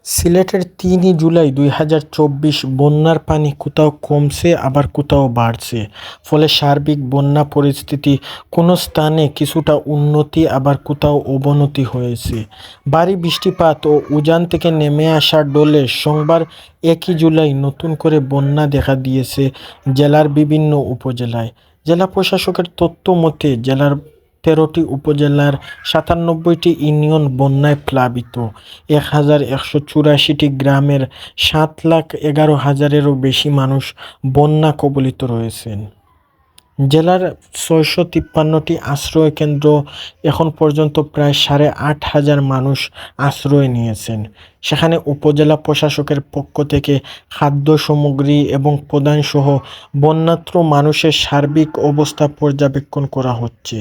সিলেটের ৩ জুলাই ২০২৪ বন্যার পানি কোথাও কমছে আবার কোথাও বাড়ছে। ফলে সার্বিক বন্যা পরিস্থিতি কোনো স্থানে কিছুটা উন্নতি আবার কোথাও অবনতি হয়েছে। ভারী বৃষ্টিপাত ও উজান থেকে নেমে আসা ডলে সোমবার ১ জুলাই নতুন করে বন্যা দেখা দিয়েছে জেলার বিভিন্ন উপজেলায়। জেলা প্রশাসকের তথ্য মতে জেলার ১৩টি উপজেলার ৯৭টি ইউনিয়ন বন্যায় প্লাবিত। ১,১৮৪টি গ্রামের ৭,১১,০০০-এরও বেশি মানুষ বন্যা কবলিত রয়েছেন। জেলার ৬৫৩টি আশ্রয় কেন্দ্র এখন পর্যন্ত প্রায় ৮,৫০০ মানুষ আশ্রয় নিয়েছেন। সেখানে উপজেলা প্রশাসকের পক্ষ থেকে খাদ্য সামগ্রী এবং প্রদানসহ বন্যার্ত মানুষের সার্বিক অবস্থা পর্যবেক্ষণ করা হচ্ছে।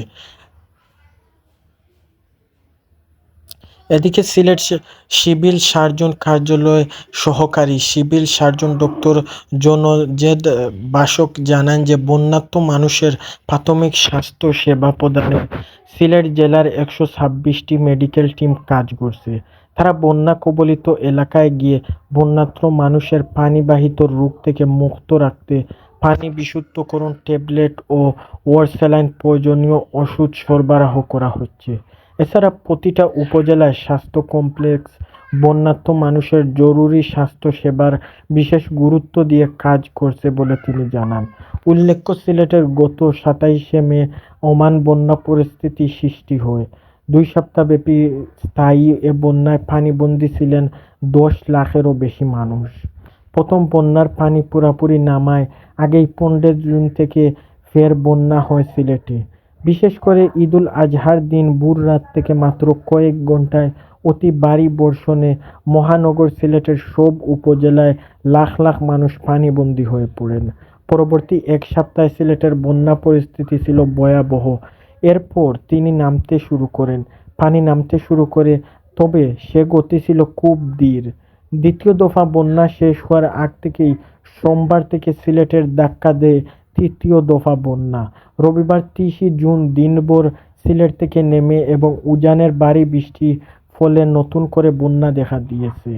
এদিকে সিলেট সিভিল সার্জন কার্যালয়ের সহকারী সিভিল সার্জন ডক্টর জনজেদ বাসক জানান যে বন্যার্ত মানুষের প্রাথমিক স্বাস্থ্য সেবা প্রদানে সিলেট জেলার ১২৬টি মেডিকেল টিম কাজ করছে। তারা বন্যা কবলিত এলাকায় গিয়ে বন্যার্ত মানুষের পানিবাহিত রোগ থেকে মুক্ত রাখতে পানি বিশুদ্ধকরণ, ট্যাবলেট ও ওরসেলাইন প্রয়োজনীয় ওষুধ সরবরাহ করা হচ্ছে। এছাড়া প্রতিটা উপজেলায় স্বাস্থ্য কমপ্লেক্স বন্যার্ত মানুষের জরুরি স্বাস্থ্য সেবার বিশেষ গুরুত্ব দিয়ে কাজ করছে বলে তিনি জানান। উল্লেখ্য, সিলেটের গত ২৭শে মে ওমান বন্যা পরিস্থিতি সৃষ্টি হয়। ২ সপ্তাহব্যাপী স্থায়ী এ বন্যায় পানিবন্দী ছিলেন ১০ লাখেরও বেশি মানুষ। প্রথম বন্যার পানি পুরোপুরি নামার আগেই ১৫ জুন থেকে ফের বন্যা হয় সিলেটে। বিশেষ করে ঈদুল আজহার দিন ভোর রাত থেকে মাত্র কয়েক ঘণ্টায় অতি ভারী বর্ষণে মহানগর সিলেটের সব উপজেলায় লাখ লাখ মানুষ পানিবন্দী হয়ে পড়েন। পরবর্তী এক সপ্তাহে সিলেটের বন্যা পরিস্থিতি ছিল ভয়াবহ। এরপর পানি নামতে শুরু করে, তবে সে গতি ছিল খুব ধীর। দ্বিতীয় দফা বন্যা শেষ হওয়ার আগ থেকেই সোমবার থেকে সিলেটের ধাক্কা দেয় তৃতীয় দফা বন্যা। রবিবার ৩০ জুন দিনভর সিলেট থেকে নেমে এবং উজানের ভারী বৃষ্টির ফলে নতুন করে বন্যা দেখা দিয়েছে।